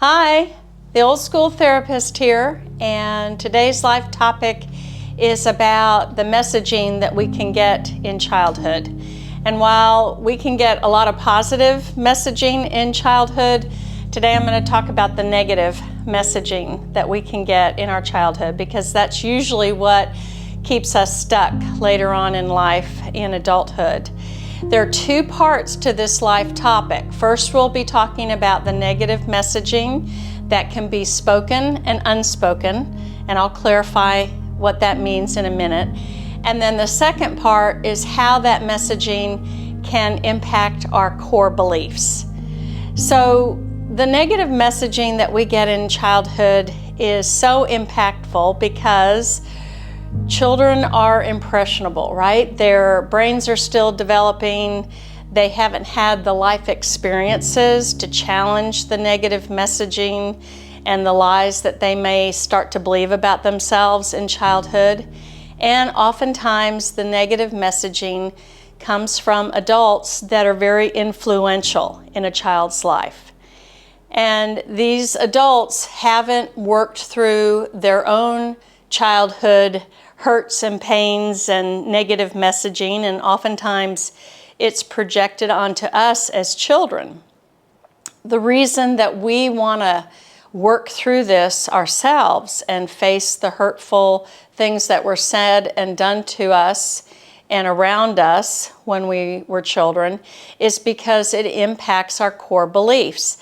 Hi, the old school therapist here, and today's life topic is about the messaging that we can get in childhood. And while we can get a lot of positive messaging in childhood, today I'm going to talk about the negative messaging that we can get in our childhood, because that's usually what keeps us stuck later on in life in adulthood. There are two parts to this life topic. First, we'll be talking about the negative messaging that can be spoken and unspoken, and I'll clarify what that means in a minute. And then the second part is how that messaging can impact our core beliefs. So the negative messaging that we get in childhood is so impactful because children are impressionable, right? Their brains are still developing. They haven't had the life experiences to challenge the negative messaging and the lies that they may start to believe about themselves in childhood. And oftentimes the negative messaging comes from adults that are very influential in a child's life. And these adults haven't worked through their own childhood hurts and pains and negative messaging, and oftentimes it's projected onto us as children. The reason that we want to work through this ourselves and face the hurtful things that were said and done to us and around us when we were children is because it impacts our core beliefs.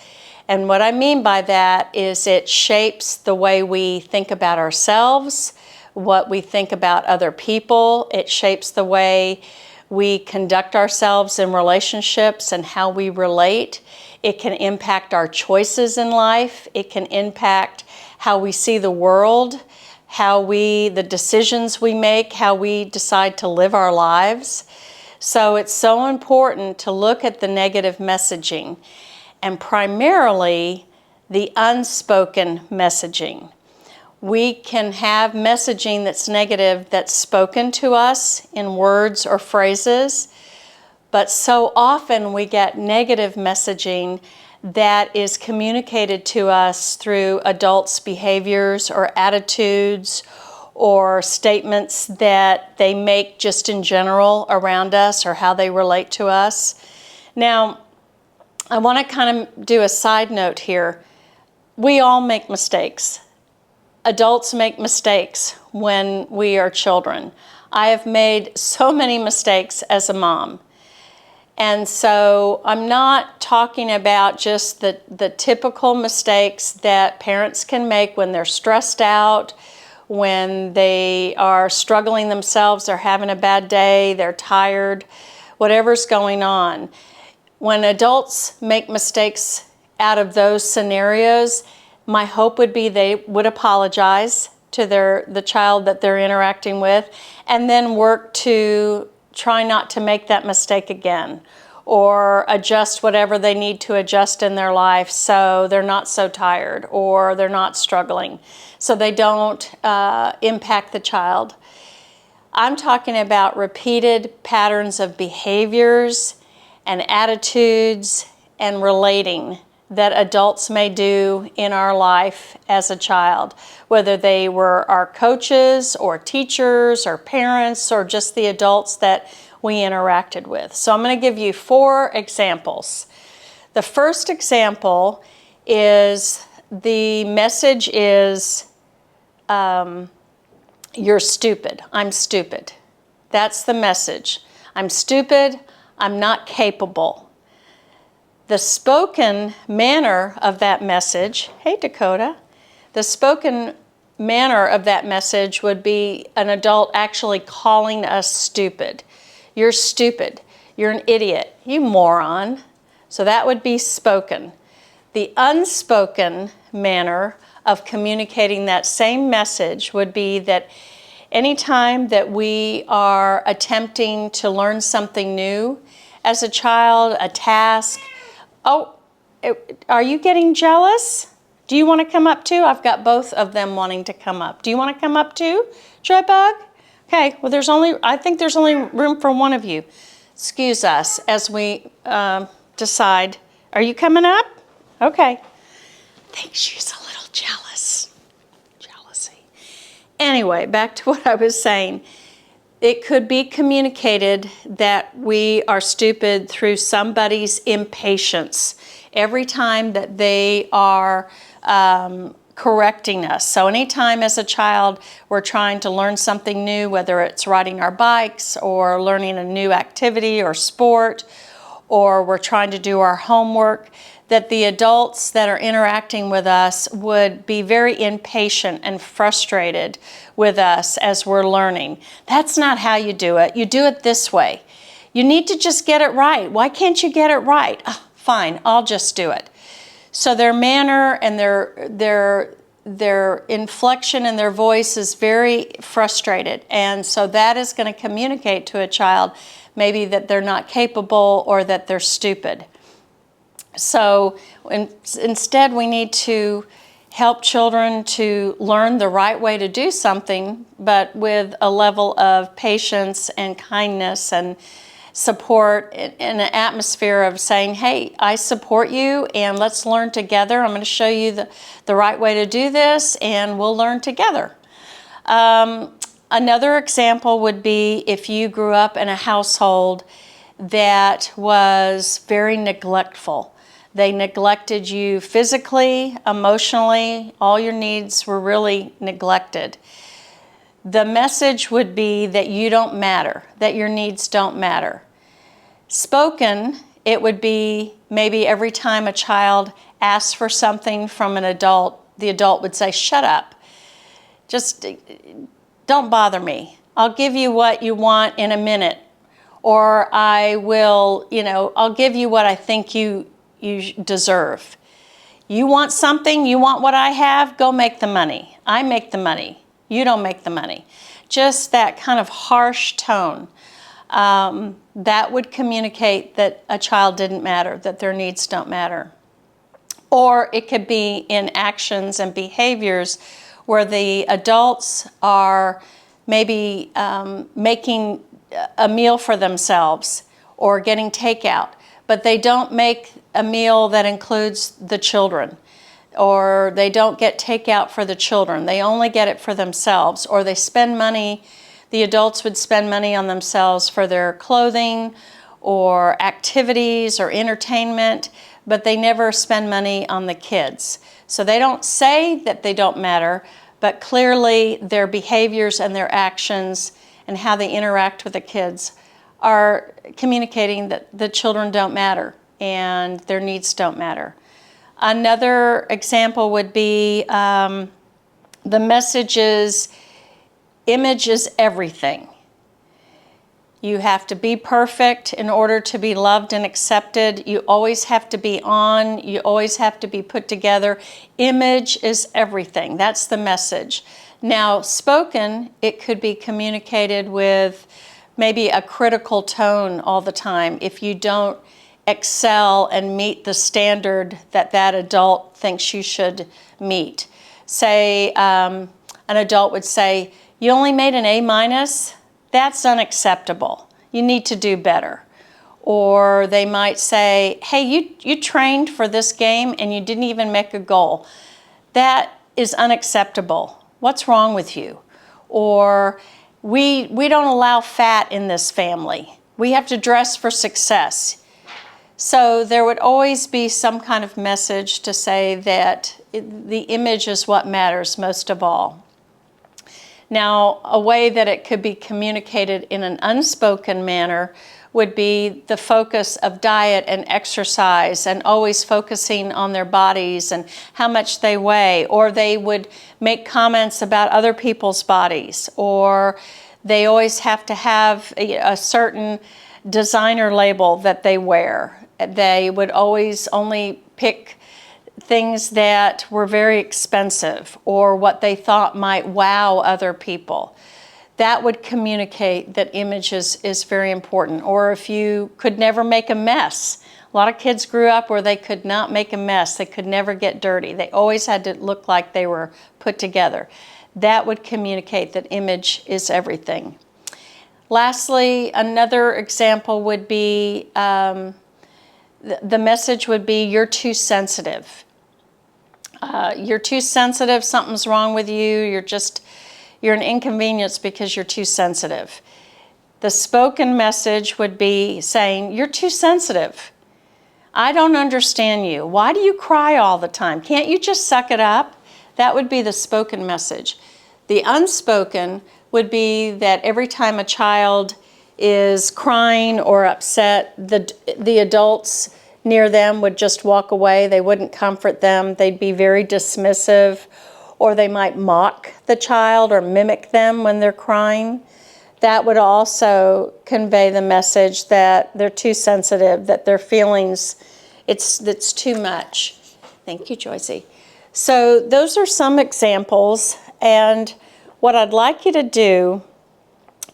And what I mean by that is it shapes the way we think about ourselves, what we think about other people. It shapes the way we conduct ourselves in relationships and how we relate. It can impact our choices in life. It can impact how we see the world, the decisions we make, how we decide to live our lives. So it's so important to look at the negative messaging, and primarily the unspoken messaging. We can have messaging that's negative that's spoken to us in words or phrases, but so often we get negative messaging that is communicated to us through adults' behaviors or attitudes or statements that they make just in general around us or how they relate to us. Now, I want to kind of do a side note here. We all make mistakes. Adults make mistakes when we are children. I have made so many mistakes as a mom. And so I'm not talking about just the typical mistakes that parents can make when they're stressed out, when they are struggling themselves, they're having a bad day, they're tired, whatever's going on. When adults make mistakes out of those scenarios, my hope would be they would apologize to the child that they're interacting with, and then work to try not to make that mistake again, or adjust whatever they need to adjust in their life so they're not so tired or they're not struggling, so they don't impact the child. I'm talking about repeated patterns of behaviors and attitudes and relating that adults may do in our life as a child, whether they were our coaches or teachers or parents or just the adults that we interacted with. So I'm going to give you 4 examples. The first example is the message is, you're stupid. I'm stupid. That's the message. I'm stupid. I'm not capable. The spoken manner of that message, hey Dakota, the spoken manner of that message would be an adult actually calling us stupid. You're stupid. You're an idiot. You moron. So that would be spoken. The unspoken manner of communicating that same message would be that anytime that we are attempting to learn something new as a child, a task, are you getting jealous? Do you want to come up too? I've got both of them wanting to come up. Do you want to come up too, Joybug? Okay, well I think there's only room for one of you. Excuse us as we decide. Are you coming up? Okay. think she's a little jealous. Jealousy. Anyway, back to what I was saying. It could be communicated that we are stupid through somebody's impatience every time that they are correcting us. So anytime as a child we're trying to learn something new, whether it's riding our bikes or learning a new activity or sport, or we're trying to do our homework, that the adults that are interacting with us would be very impatient and frustrated with us as we're learning. That's not how you do it. You do it this way. You need to just get it right. Why can't you get it right? Oh, fine, I'll just do it. So their manner and their inflection in their voice is very frustrated. And so that is going to communicate to a child maybe that they're not capable or that they're stupid. So instead we need to help children to learn the right way to do something, but with a level of patience and kindness and support in an atmosphere of saying, hey, I support you and let's learn together. I'm going to show you the right way to do this and we'll learn together. Another example would be if you grew up in a household that was very neglectful. They neglected you physically, emotionally, all your needs were really neglected. The message would be that you don't matter, that your needs don't matter. Spoken, it would be maybe every time a child asks for something from an adult, the adult would say, shut up. Just don't bother me. I'll give you what you want in a minute. Or I will, I'll give you what I think you deserve. You want something, you want what I have, go make the money. I make the money. You don't make the money. Just that kind of harsh tone. That would communicate that a child didn't matter, that their needs don't matter. Or it could be in actions and behaviors where the adults are maybe making a meal for themselves or getting takeout, but they don't make a meal that includes the children, or they don't get takeout for the children. They only get it for themselves, or they spend money. The adults would spend money on themselves for their clothing or activities or entertainment, but they never spend money on the kids. So they don't say that they don't matter, but clearly their behaviors and their actions and how they interact with the kids are communicating that the children don't matter and their needs don't matter. Another example would be the message is, image is everything. You have to be perfect in order to be loved and accepted. You always have to be on. You always have to be put together. Image is everything. That's the message. Now, spoken, it could be communicated with maybe a critical tone all the time. If you don't excel and meet the standard that that adult thinks you should meet. Say, an adult would say, you only made an A-. That's unacceptable. You need to do better. Or they might say, hey, you trained for this game and you didn't even make a goal. That is unacceptable. What's wrong with you? Or we don't allow fat in this family. We have to dress for success. So there would always be some kind of message to say that the image is what matters most of all. Now, a way that it could be communicated in an unspoken manner would be the focus of diet and exercise and always focusing on their bodies and how much they weigh, or they would make comments about other people's bodies, or they always have to have a certain designer label that they wear. They would always only pick things that were very expensive or what they thought might wow other people. That would communicate that image is very important. Or if you could never make a mess. A lot of kids grew up where they could not make a mess. They could never get dirty. They always had to look like they were put together. That would communicate that image is everything. Lastly, another example would be, the message would be, you're too sensitive. You're too sensitive, something's wrong with you, you're an inconvenience because you're too sensitive. The spoken message would be saying, you're too sensitive. I don't understand you. Why do you cry all the time? Can't you just suck it up? That would be the spoken message. The unspoken would be that every time a child is crying or upset, the adults near them would just walk away. They wouldn't comfort them. They'd be very dismissive, or they might mock the child or mimic them when they're crying. That would also convey the message that they're too sensitive, that their feelings, it's too much. Thank you, Joycey. So those are some examples, and what I'd like you to do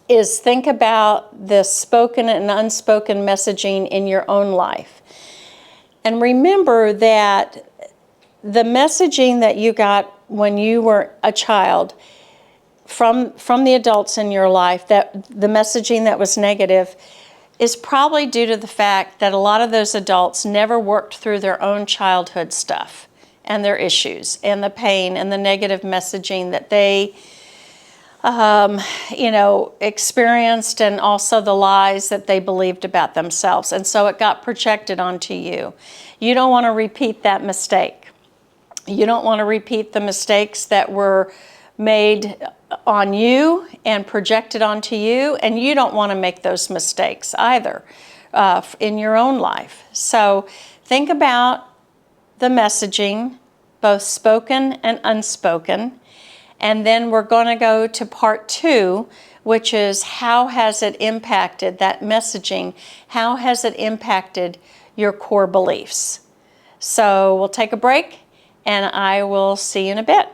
is think about the spoken and unspoken messaging in your own life. And remember that the messaging that you got when you were a child from the adults in your life, that the messaging that was negative, is probably due to the fact that a lot of those adults never worked through their own childhood stuff and their issues and the pain and the negative messaging that they experienced, and also the lies that they believed about themselves. And so it got projected onto you. You don't want to repeat that mistake. You don't want to repeat the mistakes that were made on you and projected onto you, and you don't want to make those mistakes either in your own life. So think about the messaging, both spoken and unspoken. And then we're going to go to part 2, which is how has it impacted that messaging? How has it impacted your core beliefs? So we'll take a break, and I will see you in a bit.